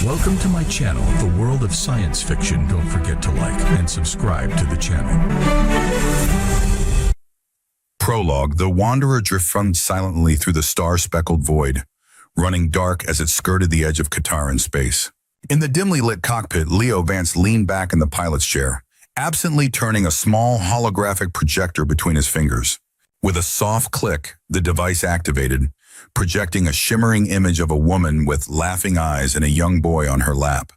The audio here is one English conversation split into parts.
Welcome to my channel, The World of Science Fiction. Don't forget to like and subscribe to the channel. Prologue. The Wanderer drifted silently through the star-speckled void, running dark as it skirted the edge of Kataran space. In the dimly lit cockpit, Leo Vance leaned back in the pilot's chair, absently turning a small holographic projector between his fingers. With a soft click, the device activated, projecting a shimmering image of a woman with laughing eyes and a young boy on her lap.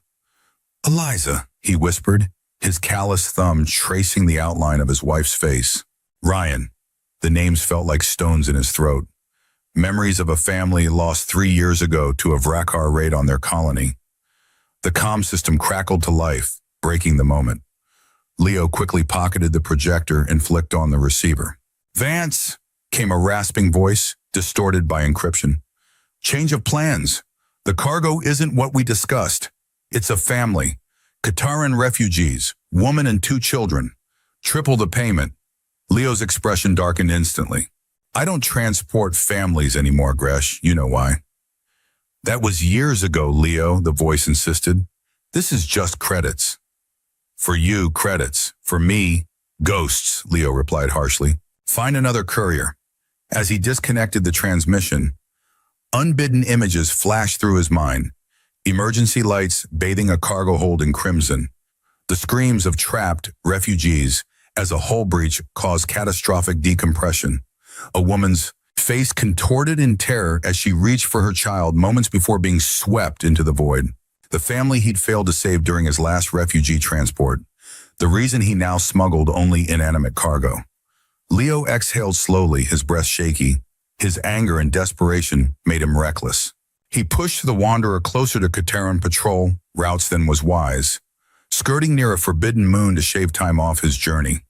"Eliza," he whispered, his callous thumb tracing the outline of his wife's face. "Ryan." The names felt like stones in his throat. Memories of a family lost 3 years ago to a Vrakar raid on their colony. The comm system crackled to life, breaking the moment. Leo quickly pocketed the projector and flicked on the receiver. "Vance," came a rasping voice, distorted by encryption. "Change of plans. The cargo isn't what we discussed. It's a family. Kataran refugees, woman and 2 children. Triple the payment." Leo's expression darkened instantly. "I don't transport families anymore, Gresh. You know why." "That was years ago, Leo," the voice insisted. "This is just credits." "For you, credits. For me, ghosts," Leo replied harshly. "Find another courier." As he disconnected the transmission, unbidden images flashed through his mind. Emergency lights bathing a cargo hold in crimson. The screams of trapped refugees as a hull breach caused catastrophic decompression. A woman's face contorted in terror as she reached for her child moments before being swept into the void. The family he'd failed to save during his last refugee transport. The reason he now smuggled only inanimate cargo. Leo exhaled slowly, his breath shaky. His anger and desperation made him reckless. He pushed the Wanderer closer to Kataran patrol routes than was wise, skirting near a forbidden moon to shave time off his journey.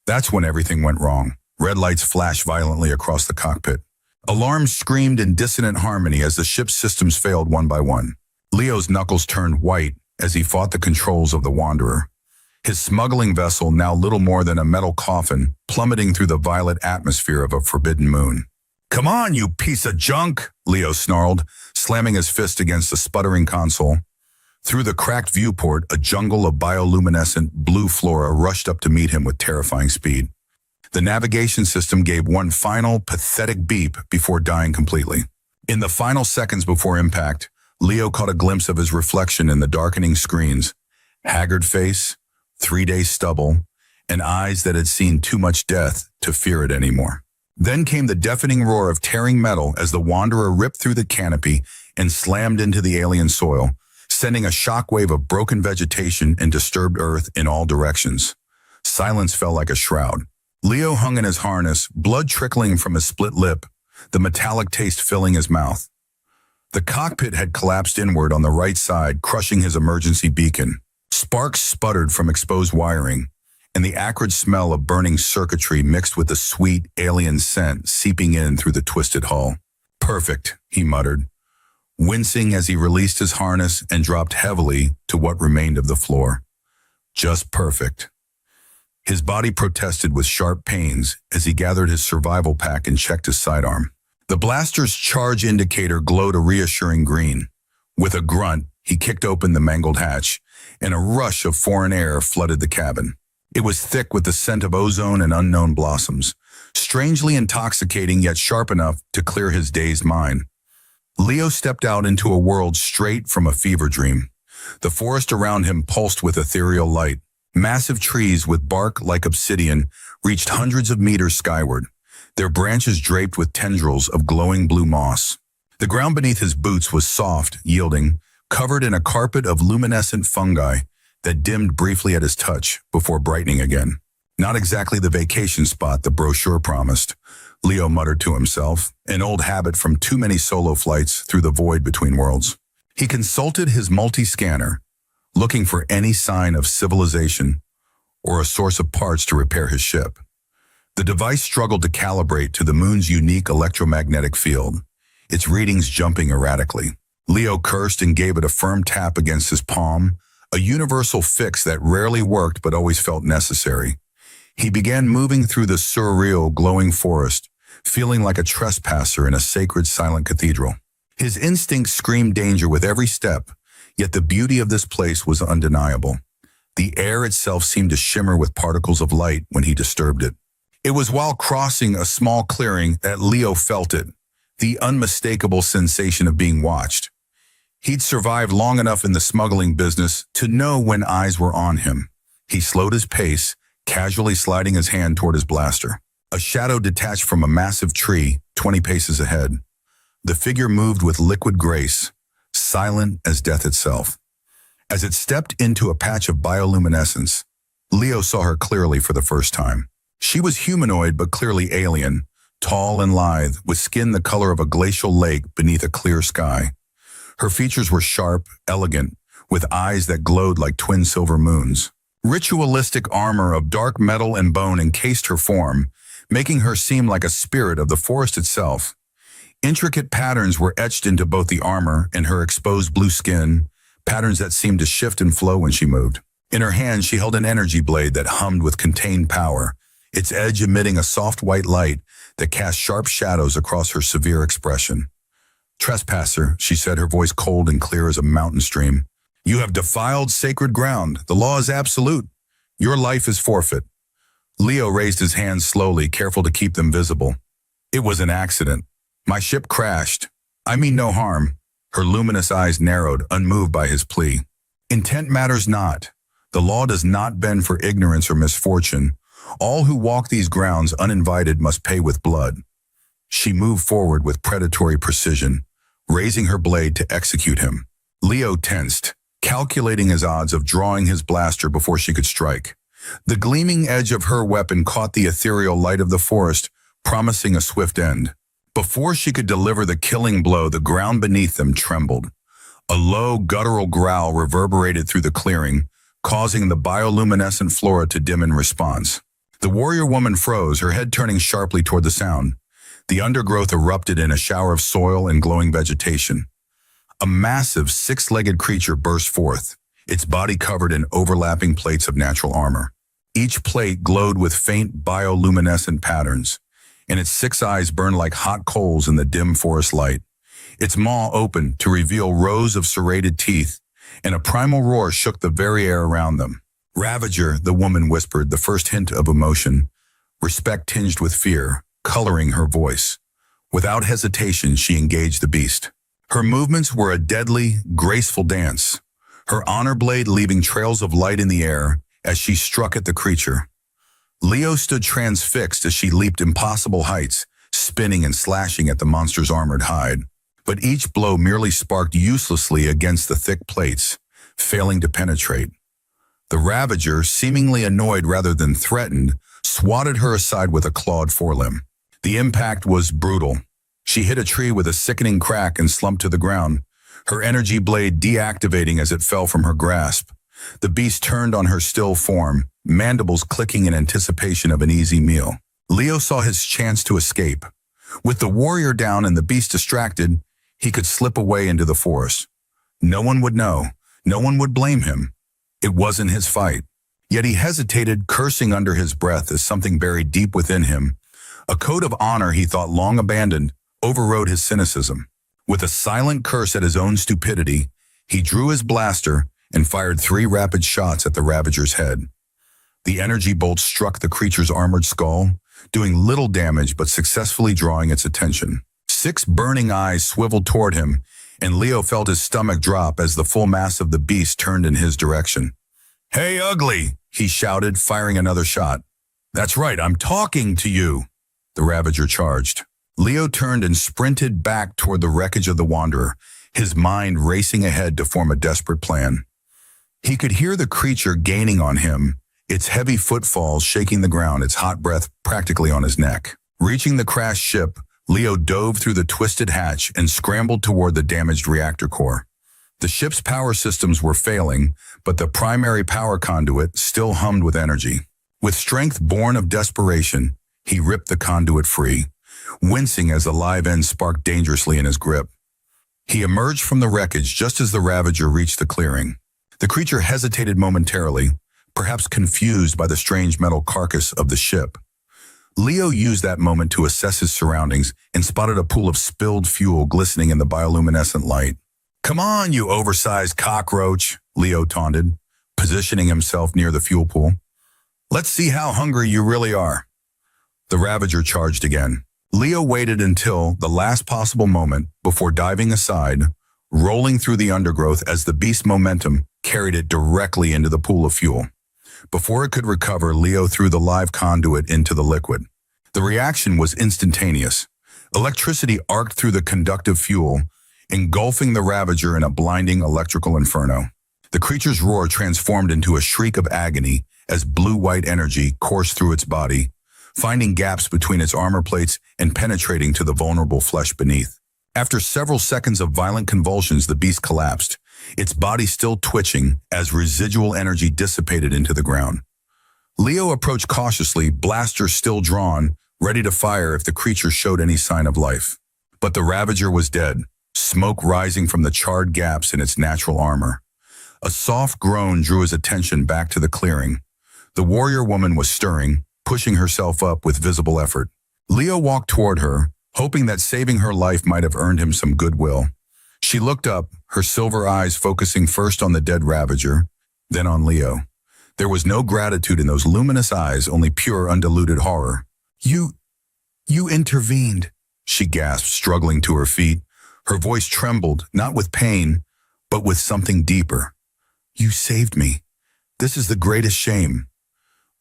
That's when everything went wrong. Red lights flashed violently across the cockpit. Alarms screamed in dissonant harmony as the ship's systems failed one by one. Leo's knuckles turned white as he fought the controls of the Wanderer. His smuggling vessel, now little more than a metal coffin, plummeting through the violet atmosphere of a forbidden moon. "Come on, you piece of junk," Leo snarled, slamming his fist against the sputtering console. Through the cracked viewport, a jungle of bioluminescent blue flora rushed up to meet him with terrifying speed. The navigation system gave one final, pathetic beep before dying completely. In the final seconds before impact, Leo caught a glimpse of his reflection in the darkening screens. Haggard face, 3-day stubble, and eyes that had seen too much death to fear it anymore. Then came the deafening roar of tearing metal as the Wanderer ripped through the canopy and slammed into the alien soil, sending a shockwave of broken vegetation and disturbed earth in all directions. Silence fell like a shroud. Leo hung in his harness, blood trickling from his split lip, the metallic taste filling his mouth. The cockpit had collapsed inward on the right side, crushing his emergency beacon. Sparks sputtered from exposed wiring, and the acrid smell of burning circuitry mixed with the sweet, alien scent seeping in through the twisted hull. "Perfect," he muttered, wincing as he released his harness and dropped heavily to what remained of the floor. Just perfect. His body protested with sharp pains as he gathered his survival pack and checked his sidearm. The blaster's charge indicator glowed a reassuring green. With a grunt, he kicked open the mangled hatch, and a rush of foreign air flooded the cabin. It was thick with the scent of ozone and unknown blossoms, strangely intoxicating yet sharp enough to clear his dazed mind. Leo stepped out into a world straight from a fever dream. The forest around him pulsed with ethereal light. Massive trees with bark like obsidian reached hundreds of meters skyward, their branches draped with tendrils of glowing blue moss. The ground beneath his boots was soft, yielding, covered in a carpet of luminescent fungi that dimmed briefly at his touch before brightening again. Not exactly the vacation spot the brochure promised, Leo muttered to himself, an old habit from too many solo flights through the void between worlds. He consulted his multi-scanner, looking for any sign of civilization or a source of parts to repair his ship. The device struggled to calibrate to the moon's unique electromagnetic field, its readings jumping erratically. Leo cursed and gave it a firm tap against his palm, a universal fix that rarely worked but always felt necessary. He began moving through the surreal, glowing forest, feeling like a trespasser in a sacred, silent cathedral. His instincts screamed danger with every step, Yet the beauty of this place was undeniable. The air itself seemed to shimmer with particles of light when he disturbed it. It was while crossing a small clearing that Leo felt it, the unmistakable sensation of being watched. He'd survived long enough in the smuggling business to know when eyes were on him. He slowed his pace, casually sliding his hand toward his blaster. A shadow detached from a massive tree, 20 paces ahead. The figure moved with liquid grace, silent as death itself. As it stepped into a patch of bioluminescence, Leo saw her clearly for the first time. She was humanoid but clearly alien, tall and lithe, with skin the color of a glacial lake beneath a clear sky. Her features were sharp, elegant, with eyes that glowed like twin silver moons. Ritualistic armor of dark metal and bone encased her form, making her seem like a spirit of the forest itself. Intricate patterns were etched into both the armor and her exposed blue skin, patterns that seemed to shift and flow when she moved. In her hand, she held an energy blade that hummed with contained power, its edge emitting a soft white light that cast sharp shadows across her severe expression. "Trespasser," she said, her voice cold and clear as a mountain stream. "You have defiled sacred ground. The law is absolute. Your life is forfeit." Leo raised his hands slowly, careful to keep them visible. "It was an accident. My ship crashed. I mean no harm." Her luminous eyes narrowed, unmoved by his plea. "Intent matters not. The law does not bend for ignorance or misfortune. All who walk these grounds uninvited must pay with blood." She moved forward with predatory precision, raising her blade to execute him. Leo tensed, calculating his odds of drawing his blaster before she could strike. The gleaming edge of her weapon caught the ethereal light of the forest, promising a swift end. Before she could deliver the killing blow, the ground beneath them trembled. A low, guttural growl reverberated through the clearing, causing the bioluminescent flora to dim in response. The warrior woman froze, her head turning sharply toward the sound. The undergrowth erupted in a shower of soil and glowing vegetation. A massive, six-legged creature burst forth, its body covered in overlapping plates of natural armor. Each plate glowed with faint bioluminescent patterns, and its 6 eyes burned like hot coals in the dim forest light. Its maw opened to reveal rows of serrated teeth, and a primal roar shook the very air around them. "Ravager," the woman whispered, the first hint of emotion, respect tinged with fear, coloring her voice. Without hesitation, she engaged the beast. Her movements were a deadly, graceful dance, her honor blade leaving trails of light in the air as she struck at the creature. Leo stood transfixed as she leaped impossible heights, spinning and slashing at the monster's armored hide. But each blow merely sparked uselessly against the thick plates, failing to penetrate. The Ravager, seemingly annoyed rather than threatened, swatted her aside with a clawed forelimb. The impact was brutal. She hit a tree with a sickening crack and slumped to the ground, her energy blade deactivating as it fell from her grasp. The beast turned on her still form, mandibles clicking in anticipation of an easy meal. Leo saw his chance to escape. With the warrior down and the beast distracted, he could slip away into the forest. No one would know. No one would blame him. It wasn't his fight. Yet he hesitated, cursing under his breath as something buried deep within him. A code of honor he thought long abandoned overrode his cynicism. With a silent curse at his own stupidity, he drew his blaster and fired 3 rapid shots at the Ravager's head. The energy bolt struck the creature's armored skull, doing little damage but successfully drawing its attention. 6 burning eyes swiveled toward him, and Leo felt his stomach drop as the full mass of the beast turned in his direction. "Hey, ugly!" he shouted, firing another shot. "That's right, I'm talking to you!" The Ravager charged. Leo turned and sprinted back toward the wreckage of the Wanderer, his mind racing ahead to form a desperate plan. He could hear the creature gaining on him, its heavy footfalls shaking the ground, its hot breath practically on his neck. Reaching the crashed ship, Leo dove through the twisted hatch and scrambled toward the damaged reactor core. The ship's power systems were failing, but the primary power conduit still hummed with energy. With strength born of desperation, he ripped the conduit free, wincing as the live end sparked dangerously in his grip. He emerged from the wreckage just as the Ravager reached the clearing. The creature hesitated momentarily, perhaps confused by the strange metal carcass of the ship. Leo used that moment to assess his surroundings and spotted a pool of spilled fuel glistening in the bioluminescent light. Come on, you oversized cockroach, Leo taunted, positioning himself near the fuel pool. Let's see how hungry you really are. The Ravager charged again. Leo waited until the last possible moment before diving aside, rolling through the undergrowth as the beast's momentum carried it directly into the pool of fuel. Before it could recover, Leo threw the live conduit into the liquid. The reaction was instantaneous. Electricity arced through the conductive fuel, engulfing the Ravager in a blinding electrical inferno. The creature's roar transformed into a shriek of agony as blue-white energy coursed through its body, finding gaps between its armor plates and penetrating to the vulnerable flesh beneath. After several seconds of violent convulsions, the beast collapsed, its body still twitching as residual energy dissipated into the ground. Leo approached cautiously, blaster still drawn, ready to fire if the creature showed any sign of life. But the Ravager was dead, smoke rising from the charred gaps in its natural armor. A soft groan drew his attention back to the clearing. The warrior woman was stirring, pushing herself up with visible effort. Leo walked toward her, hoping that saving her life might have earned him some goodwill. She looked up, her silver eyes focusing first on the dead Ravager, then on Leo. There was no gratitude in those luminous eyes, only pure, undiluted horror. You intervened, she gasped, struggling to her feet. Her voice trembled, not with pain, but with something deeper. You saved me. This is the greatest shame.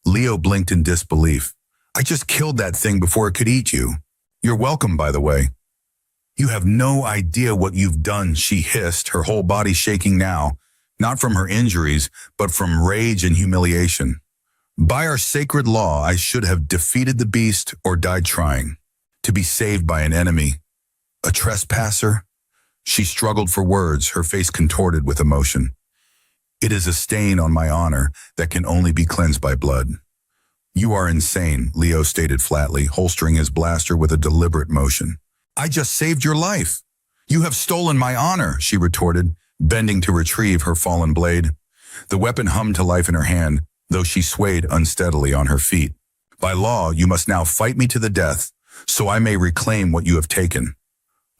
Leo blinked in disbelief. I just killed that thing before it could eat you. You're welcome, by the way. You have no idea what you've done, she hissed, her whole body shaking now, not from her injuries, but from rage and humiliation. By our sacred law, I should have defeated the beast or died trying. To be saved by an enemy. A trespasser? She struggled for words, her face contorted with emotion. It is a stain on my honor that can only be cleansed by blood. You are insane, Leo stated flatly, holstering his blaster with a deliberate motion. I just saved your life. You have stolen my honor, she retorted, bending to retrieve her fallen blade. The weapon hummed to life in her hand, though she swayed unsteadily on her feet. By law, you must now fight me to the death, so I may reclaim what you have taken.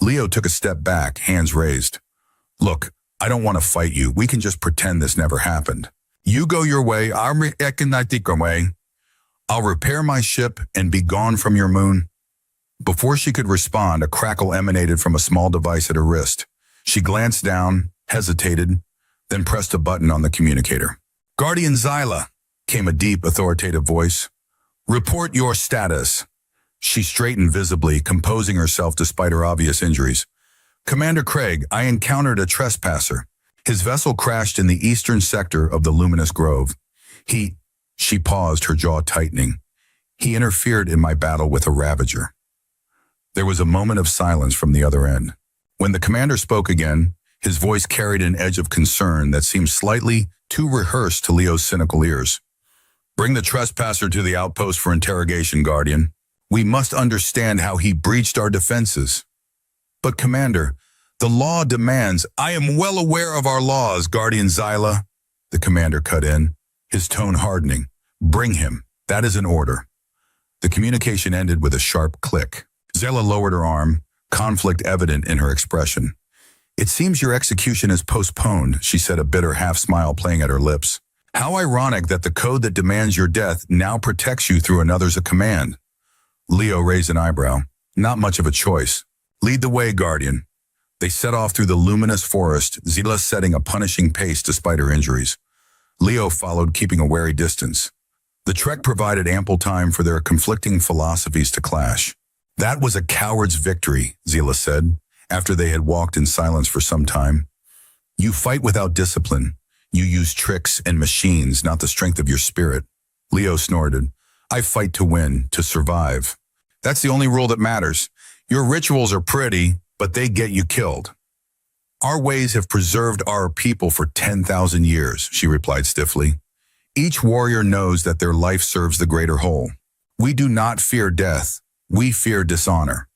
Leo took a step back, hands raised. Look, I don't want to fight you. We can just pretend this never happened. You go your way, I'll way. I'll repair my ship and be gone from your moon. Before she could respond, a crackle emanated from a small device at her wrist. She glanced down, hesitated, then pressed a button on the communicator. Guardian Zyla, came a deep, authoritative voice. Report your status. She straightened visibly, composing herself despite her obvious injuries. Commander Craig, I encountered a trespasser. His vessel crashed in the eastern sector of the luminous grove. She paused, her jaw tightening. He interfered in my battle with a Ravager. There was a moment of silence from the other end. When the commander spoke again, his voice carried an edge of concern that seemed slightly too rehearsed to Leo's cynical ears. Bring the trespasser to the outpost for interrogation, Guardian. We must understand how he breached our defenses. But Commander, the law demands— I am well aware of our laws, Guardian Zyla, the commander cut in, his tone hardening. Bring him. That is an order. The communication ended with a sharp click. Zyla lowered her arm, conflict evident in her expression. It seems your execution is postponed, she said, a bitter half-smile playing at her lips. How ironic that the code that demands your death now protects you through another's command. Leo raised an eyebrow. Not much of a choice. Lead the way, Guardian. They set off through the luminous forest, Zyla setting a punishing pace despite her injuries. Leo followed, keeping a wary distance. The trek provided ample time for their conflicting philosophies to clash. That was a coward's victory, Zyla said, after they had walked in silence for some time. You fight without discipline. You use tricks and machines, not the strength of your spirit. Leo snorted. I fight to win, to survive. That's the only rule that matters. Your rituals are pretty, but they get you killed. Our ways have preserved our people for 10,000 years, she replied stiffly. Each warrior knows that their life serves the greater whole. We do not fear death. We fear dishonor.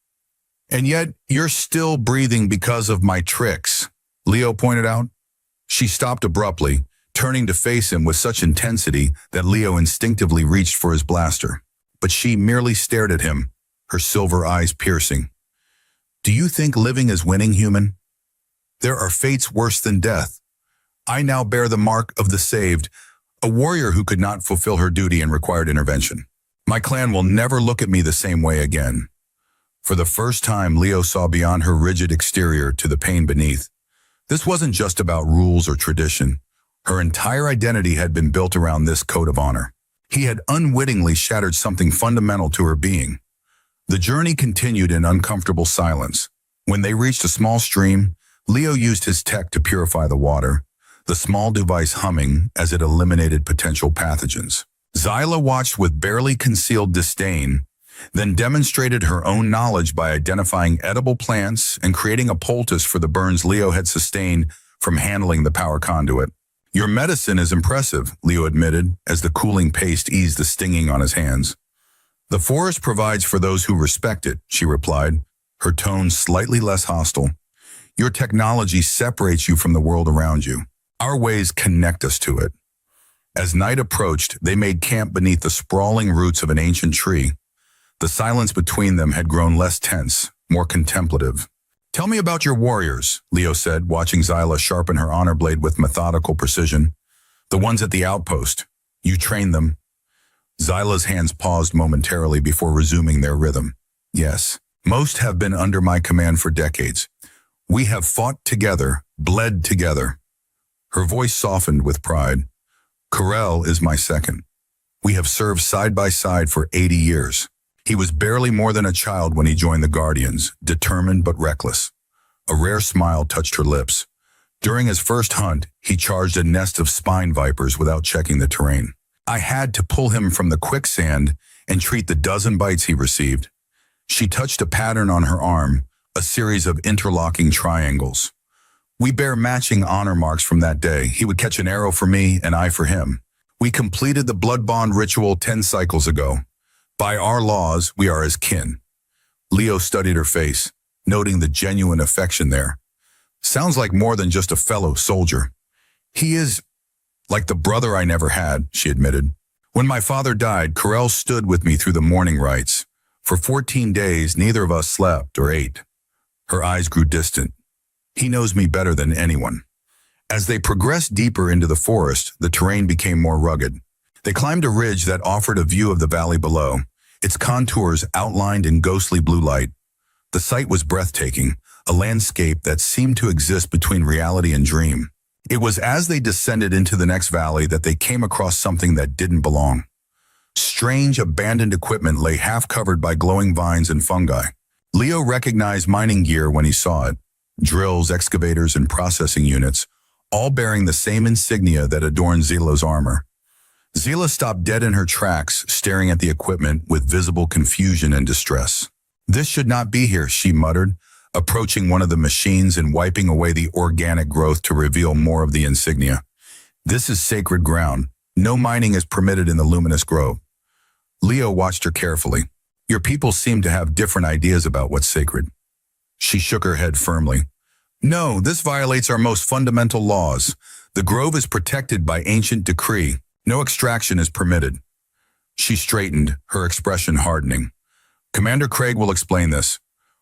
And yet, you're still breathing because of my tricks, Leo pointed out. She stopped abruptly, turning to face him with such intensity that Leo instinctively reached for his blaster. But she merely stared at him, her silver eyes piercing. Do you think living is winning, human? There are fates worse than death. I now bear the mark of the saved, a warrior who could not fulfill her duty and required intervention. My clan will never look at me the same way again. For the first time, Leo saw beyond her rigid exterior to the pain beneath. This wasn't just about rules or tradition. Her entire identity had been built around this code of honor. He had unwittingly shattered something fundamental to her being. The journey continued in uncomfortable silence. When they reached a small stream, Leo used his tech to purify the water, the small device humming as it eliminated potential pathogens. Zyla watched with barely concealed disdain, then demonstrated her own knowledge by identifying edible plants and creating a poultice for the burns Leo had sustained from handling the power conduit. Your medicine is impressive, Leo admitted, as the cooling paste eased the stinging on his hands. The forest provides for those who respect it, she replied, her tone slightly less hostile. Your technology separates you from the world around you. Our ways connect us to it. As night approached, they made camp beneath the sprawling roots of an ancient tree. The silence between them had grown less tense, more contemplative. Tell me about your warriors, Leo said, watching Zyla sharpen her honor blade with methodical precision. The ones at the outpost. You trained them. Zyla's hands paused momentarily before resuming their rhythm. Yes, most have been under my command for decades. We have fought together, bled together. Her voice softened with pride. Corel is my second. We have served side by side for 80 years. He was barely more than a child when he joined the Guardians, determined but reckless. A rare smile touched her lips. During his first hunt, he charged a nest of spine vipers without checking the terrain. I had to pull him from the quicksand and treat the dozen bites he received. She touched a pattern on her arm, a series of interlocking triangles. We bear matching honor marks from that day. He would catch an arrow for me and I for him. We completed the blood bond ritual 10 cycles ago. By our laws, we are as kin. Leo studied her face, noting the genuine affection there. Sounds like more than just a fellow soldier. He is like the brother I never had, she admitted. When my father died, Corel stood with me through the mourning rites. For 14 days, neither of us slept or ate. Her eyes grew distant. He knows me better than anyone. As they progressed deeper into the forest, the terrain became more rugged. They climbed a ridge that offered a view of the valley below, its contours outlined in ghostly blue light. The sight was breathtaking, a landscape that seemed to exist between reality and dream. It was as they descended into the next valley that they came across something that didn't belong. Strange, abandoned equipment lay half-covered by glowing vines and fungi. Leo recognized mining gear when he saw it. Drills, excavators, and processing units, all bearing the same insignia that adorned Zila's armor. Zila stopped dead in her tracks, staring at the equipment with visible confusion and distress. This should not be here, she muttered, approaching one of the machines and wiping away the organic growth to reveal more of the insignia. This is sacred ground. No mining is permitted in the luminous grove. Leo watched her carefully. Your people seem to have different ideas about what's sacred. She shook her head firmly. No, this violates our most fundamental laws. The grove is protected by ancient decree. No extraction is permitted. She straightened, her expression hardening. Commander Craig will explain this.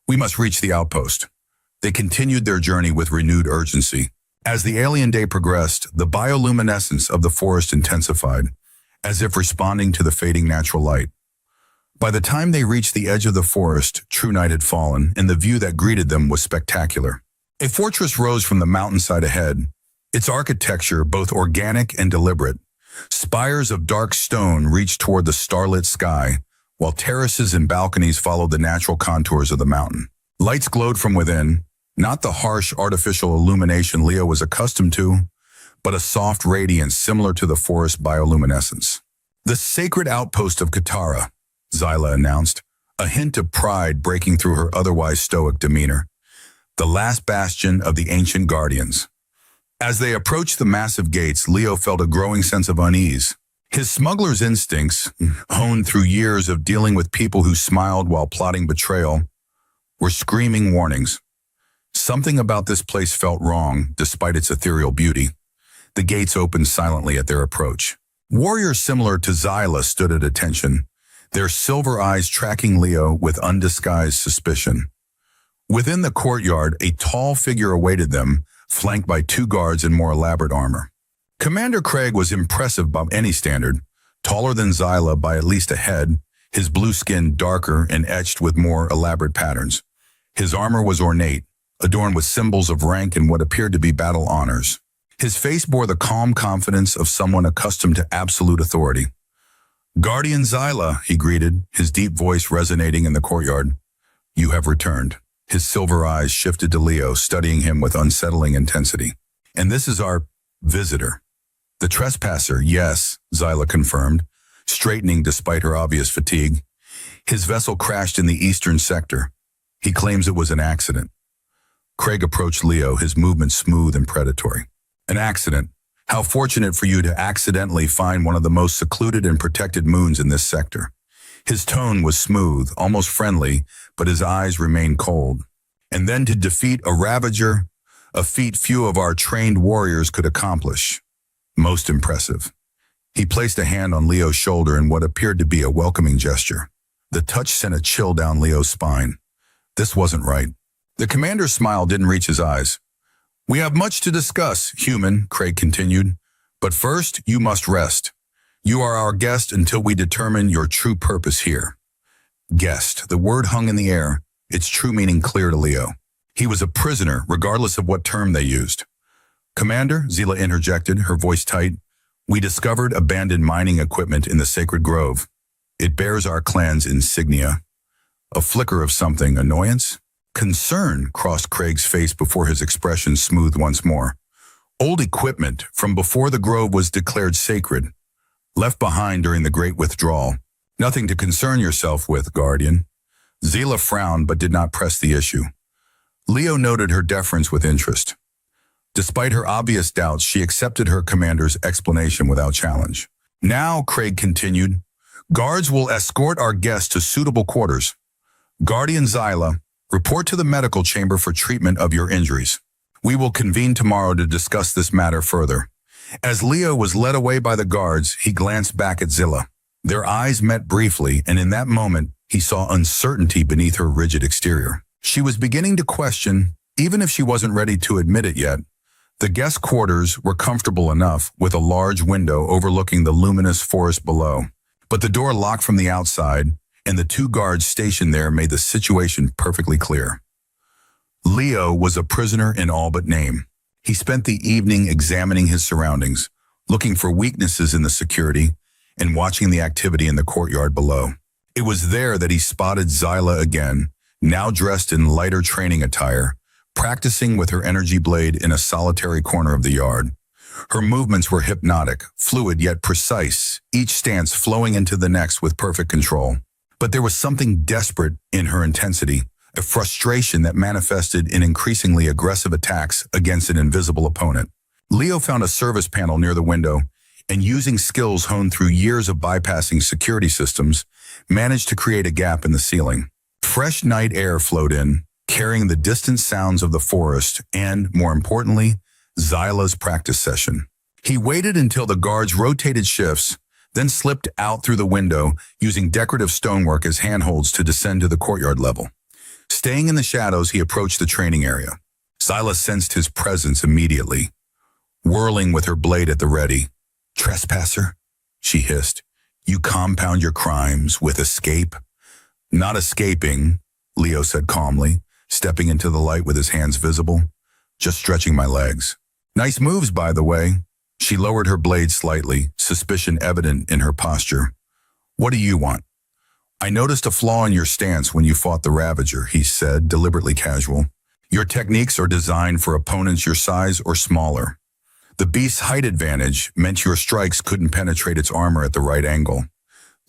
We must reach the outpost. They continued their journey with renewed urgency. As the alien day progressed, the bioluminescence of the forest intensified, as if responding to the fading natural light. By the time they reached the edge of the forest, true night had fallen, and the view that greeted them was spectacular. A fortress rose from the mountainside ahead, its architecture both organic and deliberate. Spires of dark stone reached toward the starlit sky, while terraces and balconies followed the natural contours of the mountain. Lights glowed from within, not the harsh artificial illumination Leo was accustomed to, but a soft radiance similar to the forest bioluminescence. The sacred outpost of Katara, Zyla announced, a hint of pride breaking through her otherwise stoic demeanor. The last bastion of the ancient guardians. As they approached the massive gates, Leo felt a growing sense of unease. His smuggler's instincts, honed through years of dealing with people who smiled while plotting betrayal, were screaming warnings. Something about this place felt wrong, despite its ethereal beauty. The gates opened silently at their approach. Warriors similar to Zyla stood at attention, their silver eyes tracking Leo with undisguised suspicion. Within the courtyard, a tall figure awaited them, flanked by 2 guards in more elaborate armor. Commander Craig was impressive by any standard, taller than Zyla by at least a head, his blue skin darker and etched with more elaborate patterns. His armor was ornate, adorned with symbols of rank and what appeared to be battle honors. His face bore the calm confidence of someone accustomed to absolute authority. "Guardian Zyla," he greeted, his deep voice resonating in the courtyard. "You have returned." His silver eyes shifted to Leo, studying him with unsettling intensity. "And this is our visitor." "The trespasser, yes," Zyla confirmed, straightening despite her obvious fatigue. "His vessel crashed in the eastern sector. He claims it was an accident." Craig approached Leo, his movement smooth and predatory. "An accident? How fortunate for you to accidentally find one of the most secluded and protected moons in this sector." His tone was smooth, almost friendly, but his eyes remained cold. "And then to defeat a Ravager, a feat few of our trained warriors could accomplish. Most impressive." He placed a hand on Leo's shoulder in what appeared to be a welcoming gesture. The touch sent a chill down Leo's spine. This wasn't right. The commander's smile didn't reach his eyes. "We have much to discuss, human," Craig continued. "But first, you must rest. You are our guest until we determine your true purpose here." Guest. The word hung in the air, its true meaning clear to Leo. He was a prisoner, regardless of what term they used. "Commander," Zila interjected, her voice tight, "we discovered abandoned mining equipment in the sacred grove. It bears our clan's insignia." A flicker of something, annoyance? Concern crossed Craig's face before his expression smoothed once more. "Old equipment from before the grove was declared sacred. Left behind during the Great Withdrawal. Nothing to concern yourself with, Guardian." Zila frowned but did not press the issue. Leo noted her deference with interest. Despite her obvious doubts, she accepted her commander's explanation without challenge. "Now," Craig continued, "guards will escort our guests to suitable quarters. Guardian Zyla, report to the medical chamber for treatment of your injuries. We will convene tomorrow to discuss this matter further." As Leo was led away by the guards, he glanced back at Zilla. Their eyes met briefly, and in that moment, he saw uncertainty beneath her rigid exterior. She was beginning to question, even if she wasn't ready to admit it yet. The guest quarters were comfortable enough, with a large window overlooking the luminous forest below. But the door locked from the outside, and the 2 guards stationed there made the situation perfectly clear. Leo was a prisoner in all but name. He spent the evening examining his surroundings, looking for weaknesses in the security, and watching the activity in the courtyard below. It was there that he spotted Zyla again, now dressed in lighter training attire, practicing with her energy blade in a solitary corner of the yard. Her movements were hypnotic, fluid yet precise, each stance flowing into the next with perfect control. But there was something desperate in her intensity, a frustration that manifested in increasingly aggressive attacks against an invisible opponent. Leo found a service panel near the window, and using skills honed through years of bypassing security systems, managed to create a gap in the ceiling. Fresh night air flowed in, carrying the distant sounds of the forest and, more importantly, Zyla's practice session. He waited until the guards rotated shifts, then slipped out through the window, using decorative stonework as handholds to descend to the courtyard level. Staying in the shadows, he approached the training area. Zyla sensed his presence immediately, whirling with her blade at the ready. "Trespasser," she hissed, "you compound your crimes with escape." "Not escaping," Leo said calmly, stepping into the light with his hands visible. "Just stretching my legs." "Nice moves, by the way." She lowered her blade slightly, suspicion evident in her posture. "What do you want?" "I noticed a flaw in your stance when you fought the Ravager," he said, deliberately casual. "Your techniques are designed for opponents your size or smaller. The beast's height advantage meant your strikes couldn't penetrate its armor at the right angle."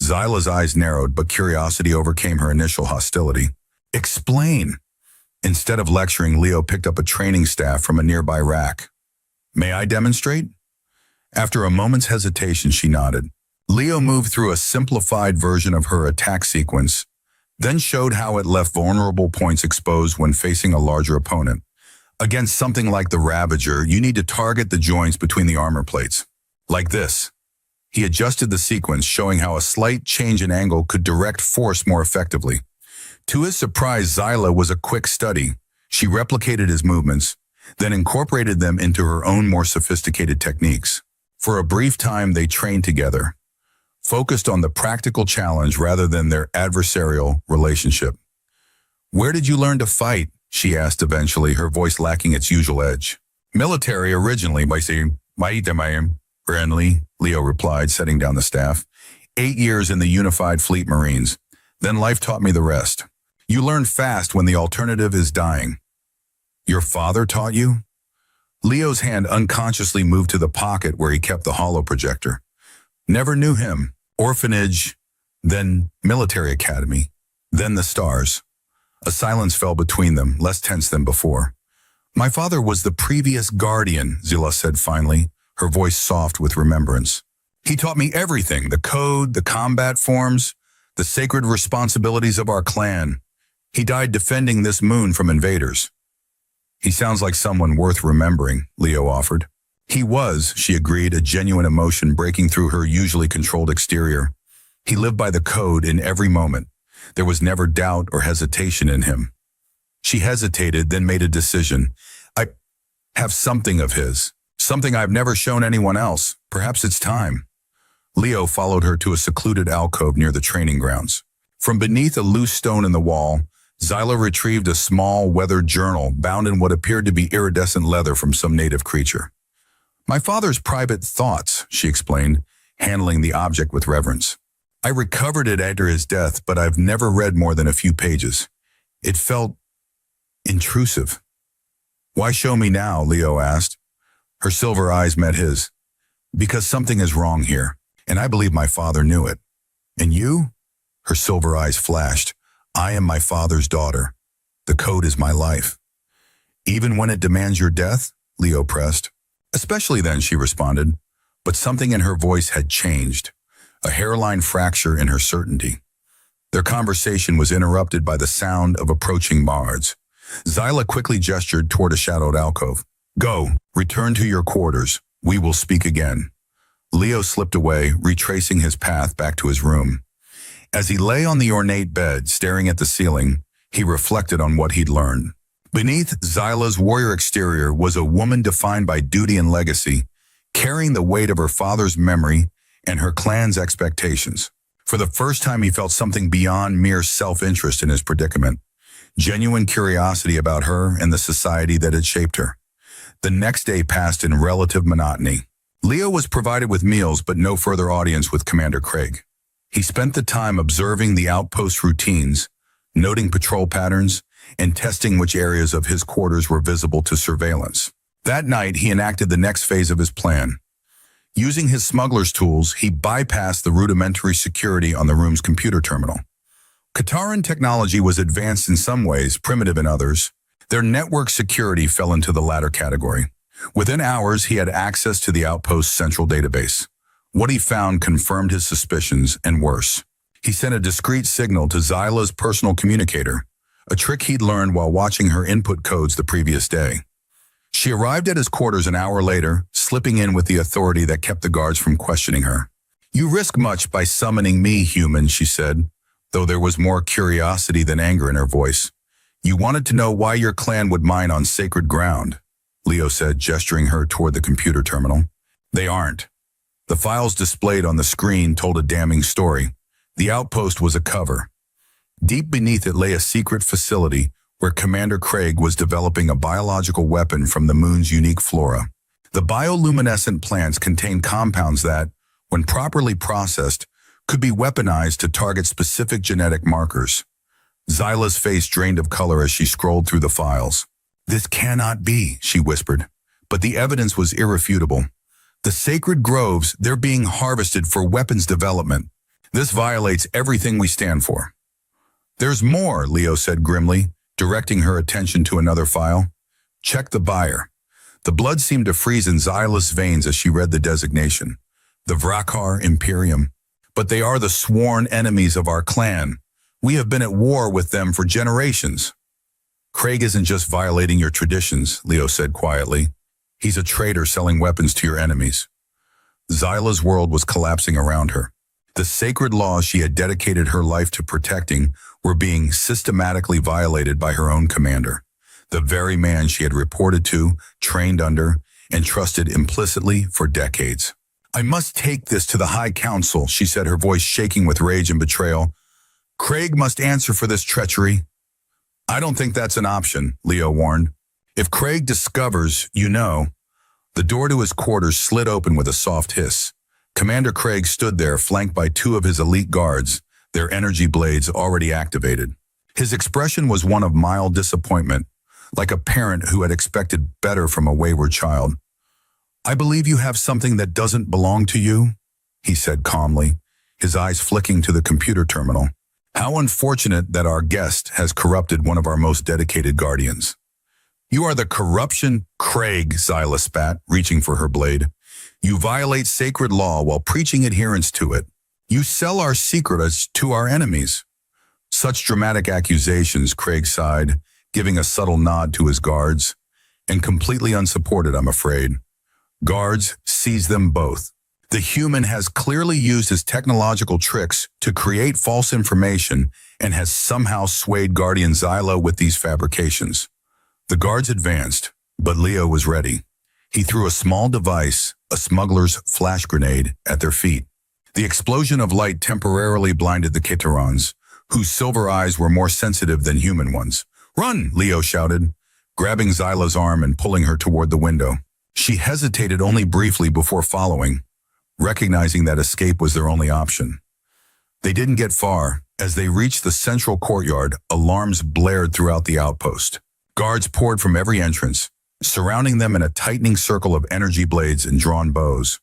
Zyla's eyes narrowed, but curiosity overcame her initial hostility. "Explain." Instead of lecturing, Leo picked up a training staff from a nearby rack. "May I demonstrate?" After a moment's hesitation, she nodded. Leo moved through a simplified version of her attack sequence, then showed how it left vulnerable points exposed when facing a larger opponent. Against something like the Ravager, you need to target the joints between the armor plates. Like this. He adjusted the sequence, showing how a slight change in angle could direct force more effectively. To his surprise, Zyla was a quick study. She replicated his movements, then incorporated them into her own more sophisticated techniques. For a brief time, they trained together, focused on the practical challenge rather than their adversarial relationship. "Where did you learn to fight?" she asked eventually, her voice lacking its usual edge. "Military originally," by saying, friendly, Leo replied, setting down the staff. 8 years in the Unified Fleet Marines. Then life taught me the rest. You learn fast when the alternative is dying. Your father taught you? Leo's hand unconsciously moved to the pocket where he kept the holo projector. Never knew him. Orphanage, then military academy, then the stars. A silence fell between them, less tense than before. My father was the previous guardian, Zila said finally, her voice soft with remembrance. He taught me everything, the code, the combat forms, the sacred responsibilities of our clan. He died defending this moon from invaders. He sounds like someone worth remembering, Leo offered. He was, she agreed, a genuine emotion breaking through her usually controlled exterior. He lived by the code in every moment. There was never doubt or hesitation in him. She hesitated, then made a decision. I have something of his, something I've never shown anyone else. Perhaps it's time. Leo followed her to a secluded alcove near the training grounds. From beneath a loose stone in the wall, Zyla retrieved a small, weathered journal bound in what appeared to be iridescent leather from some native creature. My father's private thoughts, she explained, handling the object with reverence. I recovered it after his death, but I've never read more than a few pages. It felt intrusive. Why show me now? Leo asked. Her silver eyes met his. Because something is wrong here, and I believe my father knew it. And you? Her silver eyes flashed. I am my father's daughter. The code is my life. Even when it demands your death? Leo pressed. Especially then, she responded. But something in her voice had changed. A hairline fracture in her certainty. Their conversation was interrupted by the sound of approaching bards. Zyla quickly gestured toward a shadowed alcove. Go, return to your quarters. We will speak again. Leo slipped away, retracing his path back to his room. As he lay on the ornate bed, staring at the ceiling, he reflected on what he'd learned. Beneath Zyla's warrior exterior was a woman defined by duty and legacy, carrying the weight of her father's memory and her clan's expectations. For the first time, he felt something beyond mere self-interest in his predicament. Genuine curiosity about her and the society that had shaped her. The next day passed in relative monotony. Leo was provided with meals, but no further audience with Commander Craig. He spent the time observing the outpost routines, noting patrol patterns, and testing which areas of his quarters were visible to surveillance. That night, he enacted the next phase of his plan. Using his smuggler's tools, he bypassed the rudimentary security on the room's computer terminal. Kataran technology was advanced in some ways, primitive in others. Their network security fell into the latter category. Within hours, he had access to the outpost's central database. What he found confirmed his suspicions, and worse. He sent a discreet signal to Zyla's personal communicator, a trick he'd learned while watching her input codes the previous day. She arrived at his quarters an hour later, slipping in with the authority that kept the guards from questioning her. You risk much by summoning me, human, she said, though there was more curiosity than anger in her voice. You wanted to know why your clan would mine on sacred ground, Leo said, gesturing her toward the computer terminal. They aren't. The files displayed on the screen told a damning story. The outpost was a cover. Deep beneath it lay a secret facility where Commander Craig was developing a biological weapon from the moon's unique flora. The bioluminescent plants contained compounds that, when properly processed, could be weaponized to target specific genetic markers. Zyla's face drained of color as she scrolled through the files. This cannot be, she whispered, but the evidence was irrefutable. The sacred groves, they're being harvested for weapons development. This violates everything we stand for. There's more, Leo said grimly, directing her attention to another file. Check the buyer. The blood seemed to freeze in Zyla's veins as she read the designation. The Vrakar Imperium. But they are the sworn enemies of our clan. We have been at war with them for generations. Craig isn't just violating your traditions, Leo said quietly. He's a traitor selling weapons to your enemies. Zyla's world was collapsing around her. The sacred laws she had dedicated her life to protecting were being systematically violated by her own commander, the very man she had reported to, trained under, and trusted implicitly for decades. "I must take this to the High Council," she said, her voice shaking with rage and betrayal. "Craig must answer for this treachery." "I don't think that's an option," Leo warned. "If Craig discovers, you know." The door to his quarters slid open with a soft hiss. Commander Craig stood there, flanked by two of his elite guards, their energy blades already activated. His expression was one of mild disappointment, like a parent who had expected better from a wayward child. "I believe you have something that doesn't belong to you," he said calmly, his eyes flicking to the computer terminal. "How unfortunate that our guest has corrupted one of our most dedicated guardians." "You are the corruption, Craig," Xyla spat, reaching for her blade. "You violate sacred law while preaching adherence to it. You sell our secrets to our enemies." "Such dramatic accusations," Craig sighed, giving a subtle nod to his guards. "And completely unsupported, I'm afraid." "Guards, seize them both. The human has clearly used his technological tricks to create false information and has somehow swayed Guardian Xyla with these fabrications." The guards advanced, but Leo was ready. He threw a small device, a smuggler's flash grenade, at their feet. The explosion of light temporarily blinded the Kitarans, whose silver eyes were more sensitive than human ones. "Run!" Leo shouted, grabbing Xyla's arm and pulling her toward the window. She hesitated only briefly before following, recognizing that escape was their only option. They didn't get far. As they reached the central courtyard, alarms blared throughout the outpost. Guards poured from every entrance, surrounding them in a tightening circle of energy blades and drawn bows.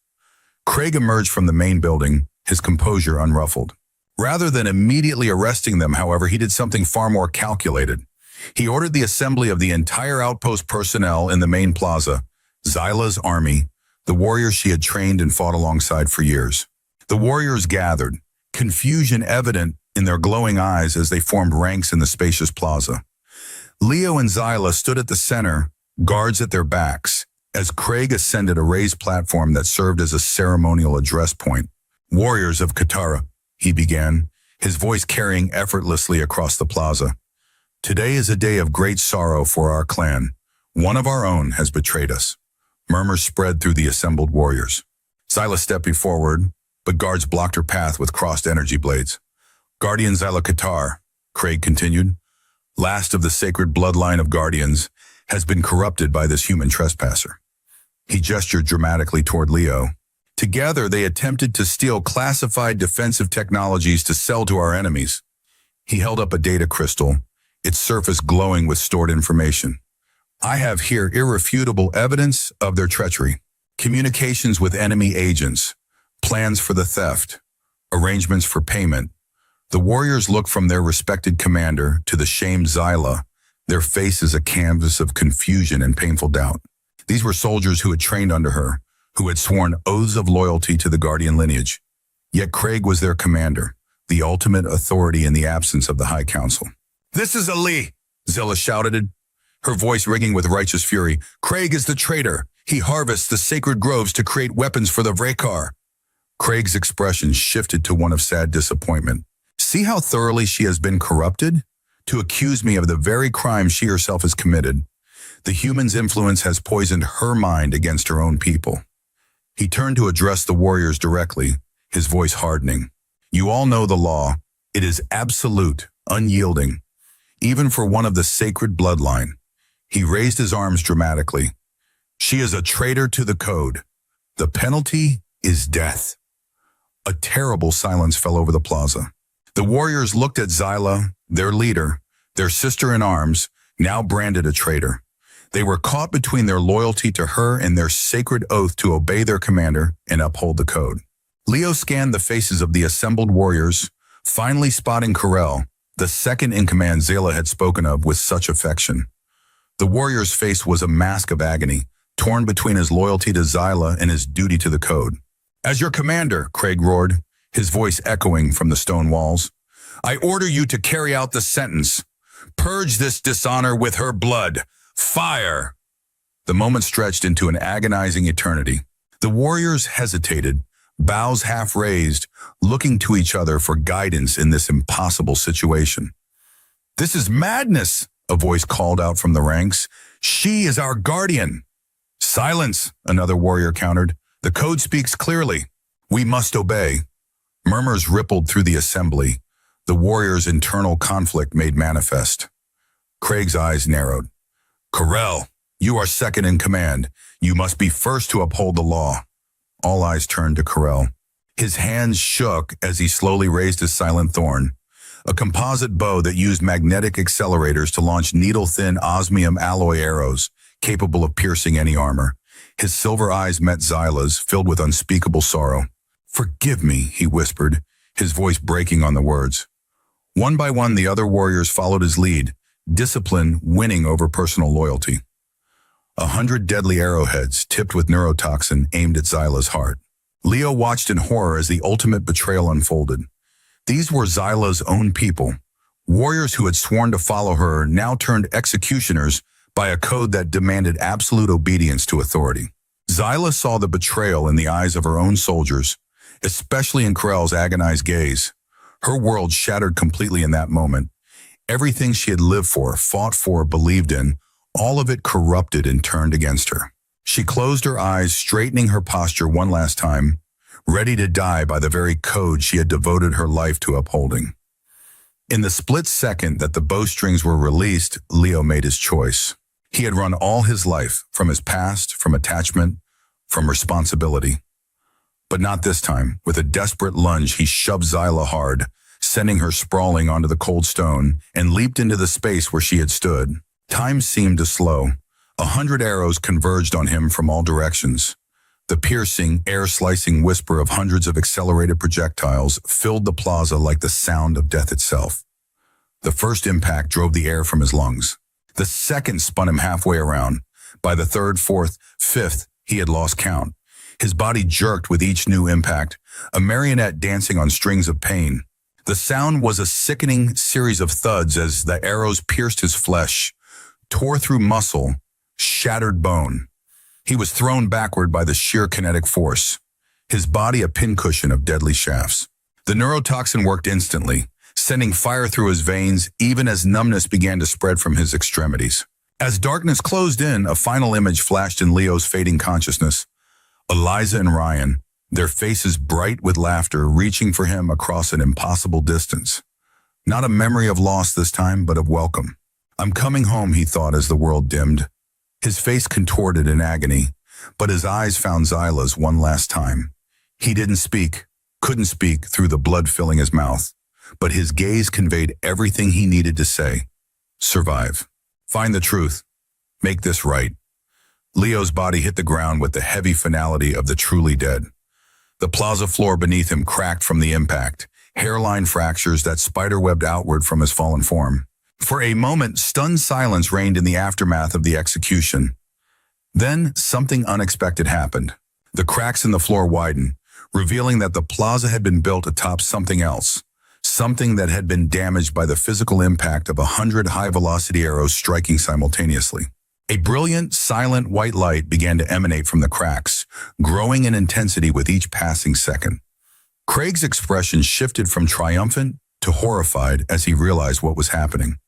Craig emerged from the main building, his composure unruffled. Rather than immediately arresting them, however, he did something far more calculated. He ordered the assembly of the entire outpost personnel in the main plaza, Xyla's army, the warriors she had trained and fought alongside for years. The warriors gathered, confusion evident in their glowing eyes as they formed ranks in the spacious plaza. Leo and Xyla stood at the center, guards at their backs, as Craig ascended a raised platform that served as a ceremonial address point. "Warriors of Katara," he began, his voice carrying effortlessly across the plaza. "Today is a day of great sorrow for our clan. One of our own has betrayed us." Murmurs spread through the assembled warriors. Xyla stepped forward, but guards blocked her path with crossed energy blades. "Guardian Xyla Katar," Craig continued, "last of the sacred bloodline of guardians, has been corrupted by this human trespasser." He gestured dramatically toward Leo. "Together they attempted to steal classified defensive technologies to sell to our enemies." He held up a data crystal, its surface glowing with stored information. "I have here irrefutable evidence of their treachery. Communications with enemy agents, plans for the theft, arrangements for payment." The warriors looked from their respected commander to the shamed Xyla, their faces a canvas of confusion and painful doubt. These were soldiers who had trained under her, who had sworn oaths of loyalty to the Guardian lineage. Yet Craig was their commander, the ultimate authority in the absence of the High Council. "This is Ali!" Zilla shouted, her voice ringing with righteous fury. "Craig is the traitor. He harvests the sacred groves to create weapons for the Vrekar." Craig's expression shifted to one of sad disappointment. "See how thoroughly she has been corrupted? To accuse me of the very crime she herself has committed. The human's influence has poisoned her mind against her own people." He turned to address the warriors directly, his voice hardening. "You all know the law. It is absolute, unyielding, even for one of the sacred bloodline." He raised his arms dramatically. "She is a traitor to the code. The penalty is death." A terrible silence fell over the plaza. The warriors looked at Xyla, their leader, their sister in arms, now branded a traitor. They were caught between their loyalty to her and their sacred oath to obey their commander and uphold the code. Leo scanned the faces of the assembled warriors, finally spotting Corel, the second-in-command Xyla had spoken of with such affection. The warrior's face was a mask of agony, torn between his loyalty to Xyla and his duty to the code. "As your commander," Craig roared, his voice echoing from the stone walls, "I order you to carry out the sentence. Purge this dishonor with her blood. Fire!" The moment stretched into an agonizing eternity. The warriors hesitated, bows half raised, looking to each other for guidance in this impossible situation. "This is madness," a voice called out from the ranks. "She is our guardian." "Silence," another warrior countered. "The code speaks clearly. We must obey." Murmurs rippled through the assembly, the warriors' internal conflict made manifest. Craig's eyes narrowed. "Corell, you are second in command. You must be first to uphold the law." All eyes turned to Corell. His hands shook as he slowly raised his silent thorn, a composite bow that used magnetic accelerators to launch needle-thin osmium alloy arrows capable of piercing any armor. His silver eyes met Xyla's, filled with unspeakable sorrow. "Forgive me," he whispered, his voice breaking on the words. One by one, the other warriors followed his lead, discipline winning over personal loyalty. 100 deadly arrowheads, tipped with neurotoxin, aimed at Xyla's heart. Leo watched in horror as the ultimate betrayal unfolded. These were Xyla's own people. Warriors who had sworn to follow her now turned executioners by a code that demanded absolute obedience to authority. Xyla saw the betrayal in the eyes of her own soldiers, especially in Corell's agonized gaze. Her world shattered completely in that moment. Everything she had lived for, fought for, believed in, all of it corrupted and turned against her. She closed her eyes, straightening her posture one last time, ready to die by the very code she had devoted her life to upholding. In the split second that the bowstrings were released, Leo made his choice. He had run all his life, from his past, from attachment, from responsibility. But not this time. With a desperate lunge, he shoved Xyla hard, sending her sprawling onto the cold stone, and leaped into the space where she had stood. Time seemed to slow. 100 arrows converged on him from all directions. The piercing, air-slicing whisper of hundreds of accelerated projectiles filled the plaza like the sound of death itself. The first impact drove the air from his lungs. The second spun him halfway around. By the third, fourth, fifth, he had lost count. His body jerked with each new impact, a marionette dancing on strings of pain. The sound was a sickening series of thuds as the arrows pierced his flesh, tore through muscle, shattered bone. He was thrown backward by the sheer kinetic force, his body a pincushion of deadly shafts. The neurotoxin worked instantly, sending fire through his veins even as numbness began to spread from his extremities. As darkness closed in, a final image flashed in Leo's fading consciousness. Eliza and Ryan, their faces bright with laughter, reaching for him across an impossible distance. Not a memory of loss this time, but of welcome. "I'm coming home," he thought as the world dimmed. His face contorted in agony, but his eyes found Xyla's one last time. He didn't speak, couldn't speak through the blood filling his mouth, but his gaze conveyed everything he needed to say. Survive. Find the truth. Make this right. Leo's body hit the ground with the heavy finality of the truly dead. The plaza floor beneath him cracked from the impact, hairline fractures that spiderwebbed outward from his fallen form. For a moment, stunned silence reigned in the aftermath of the execution. Then, something unexpected happened. The cracks in the floor widened, revealing that the plaza had been built atop something else, something that had been damaged by the physical impact of 100 high-velocity arrows striking simultaneously. A brilliant, silent white light began to emanate from the cracks, growing in intensity with each passing second. Craig's expression shifted from triumphant to horrified as he realized what was happening.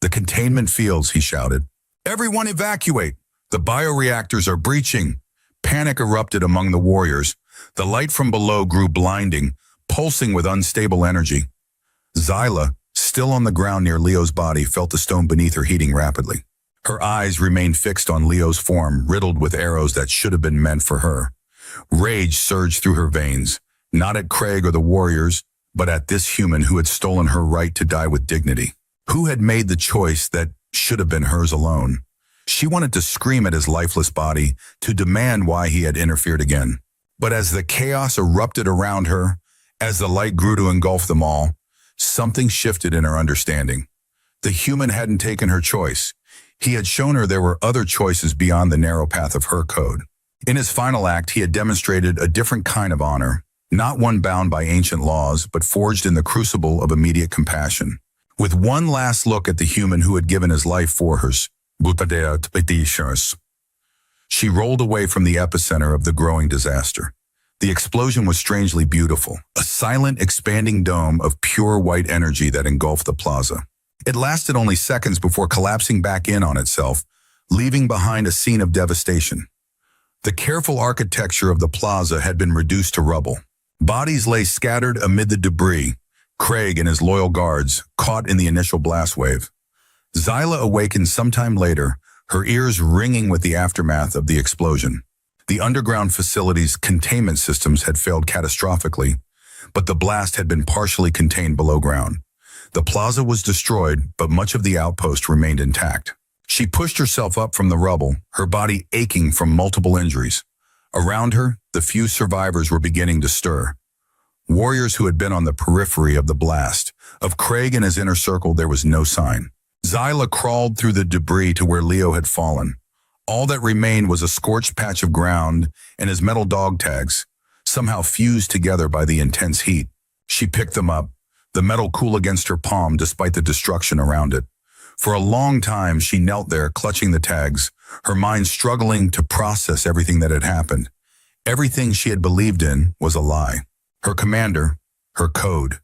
"The containment fields," he shouted. "Everyone evacuate! The bioreactors are breaching!" Panic erupted among the warriors. The light from below grew blinding, pulsing with unstable energy. Xyla, still on the ground near Leo's body, felt the stone beneath her heating rapidly. Her eyes remained fixed on Leo's form, riddled with arrows that should have been meant for her. Rage surged through her veins, not at Craig or the warriors, but at this human who had stolen her right to die with dignity. Who had made the choice that should have been hers alone? She wanted to scream at his lifeless body, to demand why he had interfered again. But as the chaos erupted around her, as the light grew to engulf them all, something shifted in her understanding. The human hadn't taken her choice. He had shown her there were other choices beyond the narrow path of her code. In his final act, he had demonstrated a different kind of honor, not one bound by ancient laws, but forged in the crucible of immediate compassion. With one last look at the human who had given his life for hers, she rolled away from the epicenter of the growing disaster. The explosion was strangely beautiful, a silent, expanding dome of pure white energy that engulfed the plaza. It lasted only seconds before collapsing back in on itself, leaving behind a scene of devastation. The careful architecture of the plaza had been reduced to rubble. Bodies lay scattered amid the debris, Craig and his loyal guards caught in the initial blast wave. Zyla awakened sometime later, her ears ringing with the aftermath of the explosion. The underground facility's containment systems had failed catastrophically, but the blast had been partially contained below ground. The plaza was destroyed, but much of the outpost remained intact. She pushed herself up from the rubble, her body aching from multiple injuries. Around her, the few survivors were beginning to stir. Warriors who had been on the periphery of the blast. Of Craig and his inner circle, there was no sign. Zyla crawled through the debris to where Leo had fallen. All that remained was a scorched patch of ground and his metal dog tags, somehow fused together by the intense heat. She picked them up, the metal cool against her palm despite the destruction around it. For a long time, she knelt there, clutching the tags, her mind struggling to process everything that had happened. Everything she had believed in was a lie. Her commander, her code,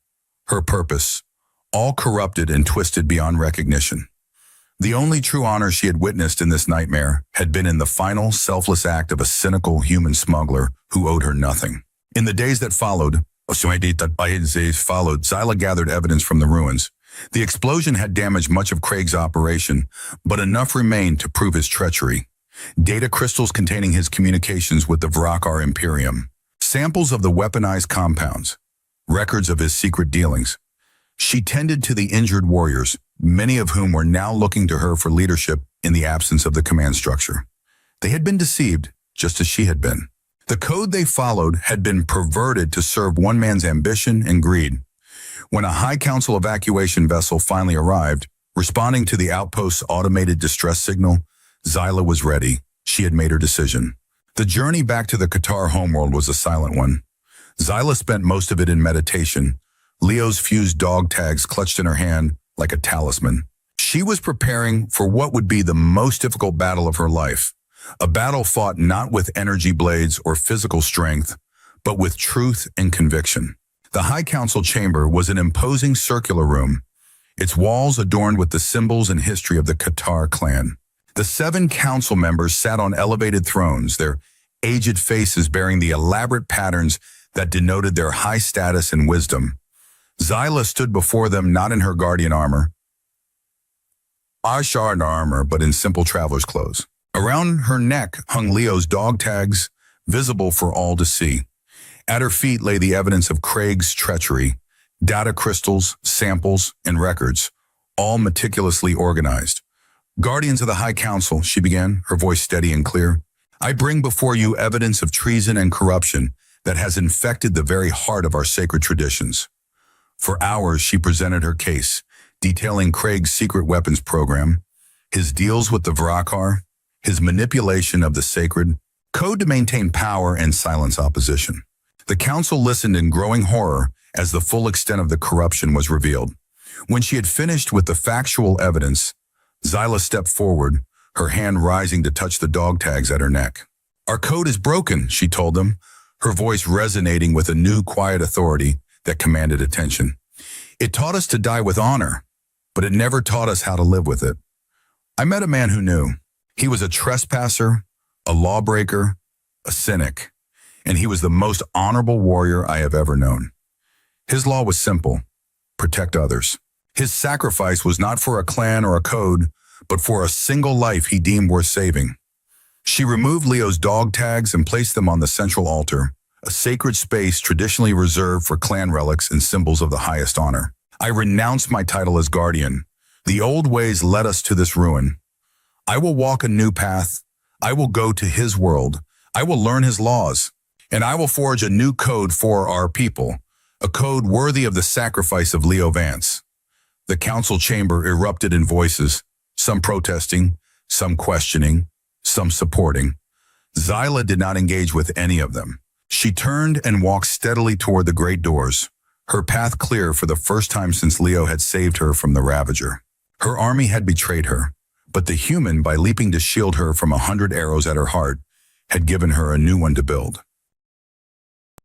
her purpose, all corrupted and twisted beyond recognition. The only true honor she had witnessed in this nightmare had been in the final, selfless act of a cynical human smuggler who owed her nothing. In the days that followed, Zyla gathered evidence from the ruins. The explosion had damaged much of Craig's operation, but enough remained to prove his treachery. Data crystals containing his communications with the Vrakar Imperium, samples of the weaponized compounds, records of his secret dealings. She tended to the injured warriors, many of whom were now looking to her for leadership in the absence of the command structure. They had been deceived, just as she had been. The code they followed had been perverted to serve one man's ambition and greed. When a High Council evacuation vessel finally arrived, responding to the outpost's automated distress signal, Zyla was ready. She had made her decision. The journey back to the Qatar homeworld was a silent one. Zyla spent most of it in meditation, Leo's fused dog tags clutched in her hand like a talisman. She was preparing for what would be the most difficult battle of her life, a battle fought not with energy blades or physical strength, but with truth and conviction. The High Council chamber was an imposing circular room, its walls adorned with the symbols and history of the Qatar clan. The 7 council members sat on elevated thrones, their aged faces bearing the elaborate patterns that denoted their high status and wisdom. Zyla stood before them not in her guardian armor, but in simple traveler's clothes. Around her neck hung Leo's dog tags, visible for all to see. At her feet lay the evidence of Craig's treachery, data crystals, samples, and records, all meticulously organized. Guardians of the High Council, she began, her voice steady and clear, I bring before you evidence of treason and corruption that has infected the very heart of our sacred traditions. For hours, she presented her case, detailing Craig's secret weapons program, his deals with the Vrakar, his manipulation of the sacred, code to maintain power and silence opposition. The council listened in growing horror as the full extent of the corruption was revealed. When she had finished with the factual evidence, Zyla stepped forward, her hand rising to touch the dog tags at her neck. Our code is broken, she told them, her voice resonating with a new quiet authority that commanded attention. It taught us to die with honor, but it never taught us how to live with it. I met a man who knew. He was a trespasser, a lawbreaker, a cynic, and he was the most honorable warrior I have ever known. His law was simple: protect others. His sacrifice was not for a clan or a code, but for a single life he deemed worth saving. She removed Leo's dog tags and placed them on the central altar, a sacred space traditionally reserved for clan relics and symbols of the highest honor. I renounce my title as guardian. The old ways led us to this ruin. I will walk a new path. I will go to his world. I will learn his laws. And I will forge a new code for our people, a code worthy of the sacrifice of Leo Vance. The council chamber erupted in voices, some protesting, some questioning, some supporting. Zyla did not engage with any of them. She turned and walked steadily toward the great doors, her path clear for the first time since Leo had saved her from the Ravager. Her army had betrayed her, but the human, by leaping to shield her from 100 arrows at her heart, had given her a new one to build.